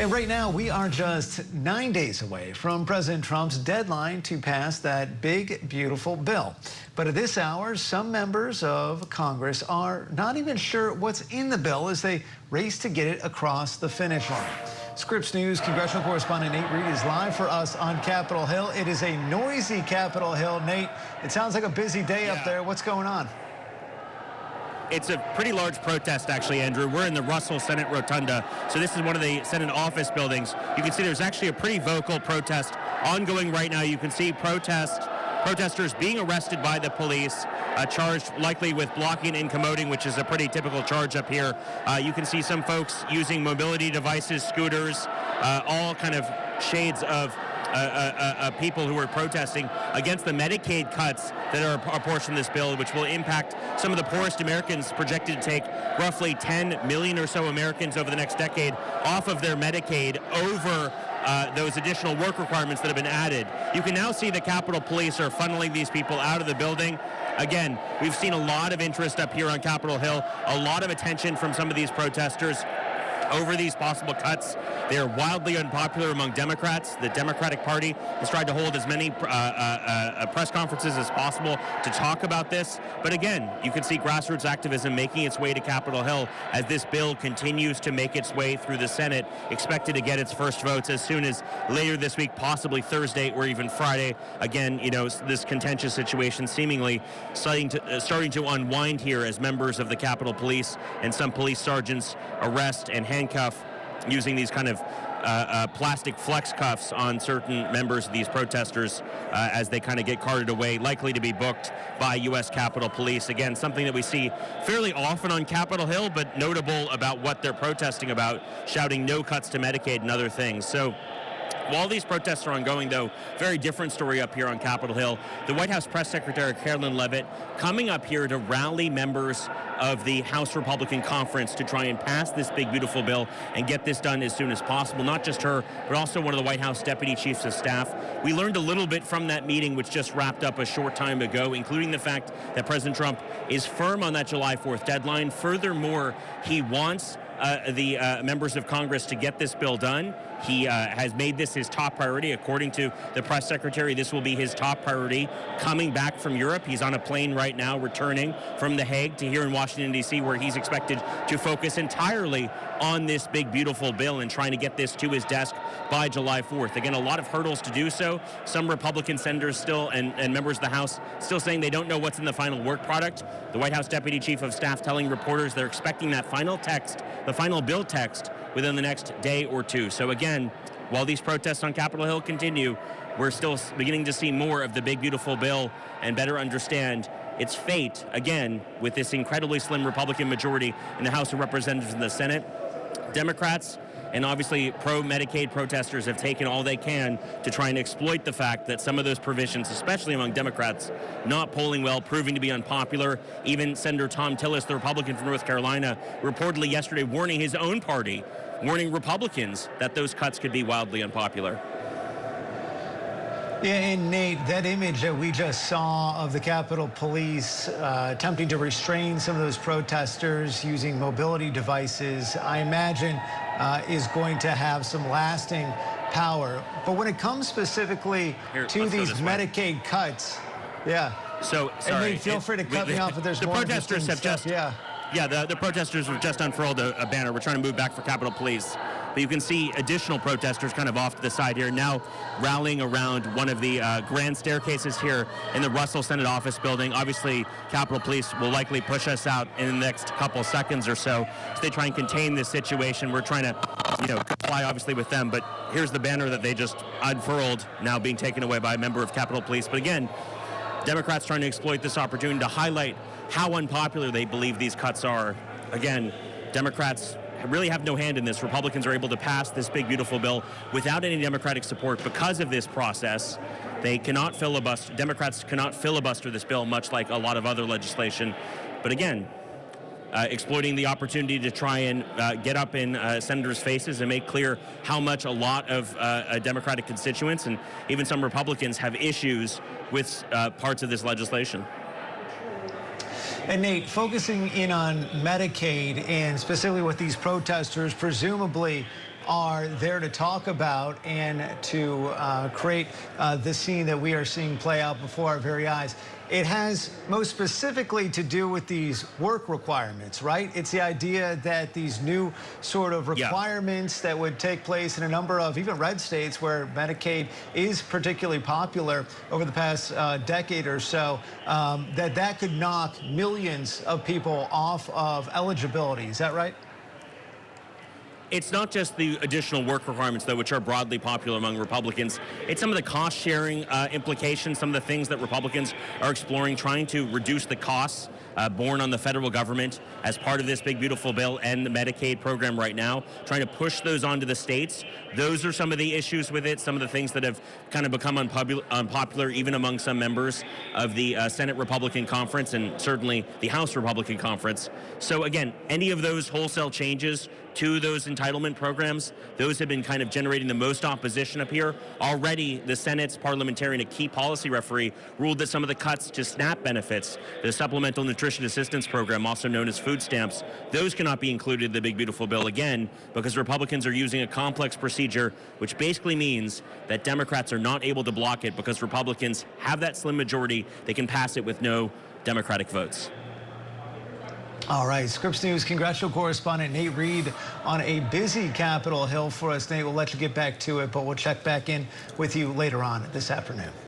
And right now, we are just 9 days away from President Trump's deadline to pass that big, beautiful bill. But at this hour, some members of Congress are not even sure what's in the bill as they race to get it across the finish line. Scripps News congressional correspondent Nate Reed is live for us on Capitol Hill. It is a noisy Capitol Hill. Nate, it sounds like a busy day up there. What's going on? It's a pretty large protest, actually, Andrew. We're in the Russell Senate Rotunda, so this is one of the Senate office buildings. You can see there's actually a pretty vocal protest ongoing right now. You can see protesters being arrested by the police, charged likely with blocking and commoding, which is a pretty typical charge up here. You can see some folks using mobility devices, scooters, all kind of shades of people who are protesting against the Medicaid cuts that are a portion of this bill, which will impact some of the poorest Americans, projected to take roughly 10 million or so Americans over the next decade off of their Medicaid over those additional work requirements that have been added. You can now see the Capitol Police are funneling these people out of the building. Again, we've seen a lot of interest up here on Capitol Hill, a lot of attention from some of these protesters over these possible cuts. They are wildly unpopular among Democrats. The Democratic Party has tried to hold as many press conferences as possible to talk about this. But again, you can see grassroots activism making its way to Capitol Hill as this bill continues to make its way through the Senate, expected to get its first votes as soon as later this week, possibly Thursday or even Friday. Again, you know, this contentious situation seemingly starting to unwind here as members of the Capitol Police and some police sergeants arrest and handcuff using these kind of plastic flex cuffs on certain members of these protesters as they kind of get carted away, likely to be booked by U.S. Capitol Police. Again, something that we see fairly often on Capitol Hill, but notable about what they're protesting about, shouting no cuts to Medicaid and other things. So while these protests are ongoing, though, very different story up here on Capitol Hill. The White House Press Secretary Carolyn Leavitt coming up here to rally members of the House Republican Conference to try and pass this big, beautiful bill and get this done as soon as possible. Not just her, but also one of the White House Deputy Chiefs of Staff. We learned a little bit from that meeting, which just wrapped up a short time ago, including the fact that President Trump is firm on that July 4th deadline. Furthermore, he wants the members of Congress to get this bill done. He has made this his top priority. According to the press secretary, this will be his top priority coming back from Europe. He's on a plane right now returning from The Hague to here in Washington, D.C., where he's expected to focus entirely on this big, beautiful bill and trying to get this to his desk by July 4th. Again, a lot of hurdles to do so. Some Republican senators still and members of the House still saying they don't know what's in the final work product. The White House Deputy Chief of Staff telling reporters they're expecting that final text, the final bill text, within the next day or two. So again, while these protests on Capitol Hill continue, we're still beginning to see more of the big, beautiful bill and better understand its fate, again, with this incredibly slim Republican majority in the House of Representatives and the Senate. Democrats and obviously pro-Medicaid protesters have taken all they can to try and exploit the fact that some of those provisions, especially among Democrats, not polling well, proving to be unpopular. Even Senator Tom Tillis, the Republican from North Carolina, reportedly yesterday warning his own party, warning Republicans that those cuts could be wildly unpopular. Yeah, and Nate, that image that we just saw of the Capitol Police attempting to restrain some of those protesters using mobility devices, I imagine is going to have some lasting power. But when it comes specifically to these Medicaid cuts, So, sorry. And Nate, feel free to cut me off if there's the more protesters have stuff. the protesters have just unfurled a banner. We're trying to move back for Capitol Police. But you can see additional protesters kind of off to the side here now rallying around one of the grand staircases here in the Russell Senate office building. Obviously, Capitol Police will likely push us out in the next couple seconds or so as they try and contain this situation. We're trying to, comply obviously with them. But here's the banner that they just unfurled, now being taken away by a member of Capitol Police. But again, Democrats trying to exploit this opportunity to highlight how unpopular they believe these cuts are. Again, Democrats really have no hand in this. Republicans are able to pass this big, beautiful bill without any Democratic support because of this process. They cannot filibuster. Democrats cannot filibuster this bill, much like a lot of other legislation. But again, exploiting the opportunity to try and get up in senators' faces and make clear how much a lot of Democratic constituents and even some Republicans have issues with parts of this legislation. And Nate, focusing in on Medicaid and specifically with these protesters presumably are there to talk about and to create the scene that we are seeing play out before our very eyes. It has most specifically to do with these work requirements, right? It's the idea that these new sort of requirements that would take place in a number of even red states where Medicaid is particularly popular over the past decade or so, that could knock millions of people off of eligibility. Is that right? It's not just the additional work requirements, though, which are broadly popular among Republicans. It's some of the cost-sharing implications, some of the things that Republicans are exploring, trying to reduce the costs borne on the federal government as part of this big, beautiful bill and the Medicaid program right now, trying to push those onto the states. Those are some of the issues with it, some of the things that have kind of become unpopular even among some members of the Senate Republican Conference and certainly the House Republican Conference. So again, any of those wholesale changes to those entitlement programs, those have been kind of generating the most opposition up here. Already, the Senate's parliamentarian, a key policy referee, ruled that some of the cuts to SNAP benefits, the Supplemental Nutrition Assistance Program, also known as food stamps, those cannot be included in the big, beautiful bill again because Republicans are using a complex procedure, which basically means that Democrats are not able to block it because Republicans have that slim majority. They can pass it with no Democratic votes. All right, Scripps News congressional correspondent Nate Reed on a busy Capitol Hill for us. Nate, we'll let you get back to it, but we'll check back in with you later on this afternoon.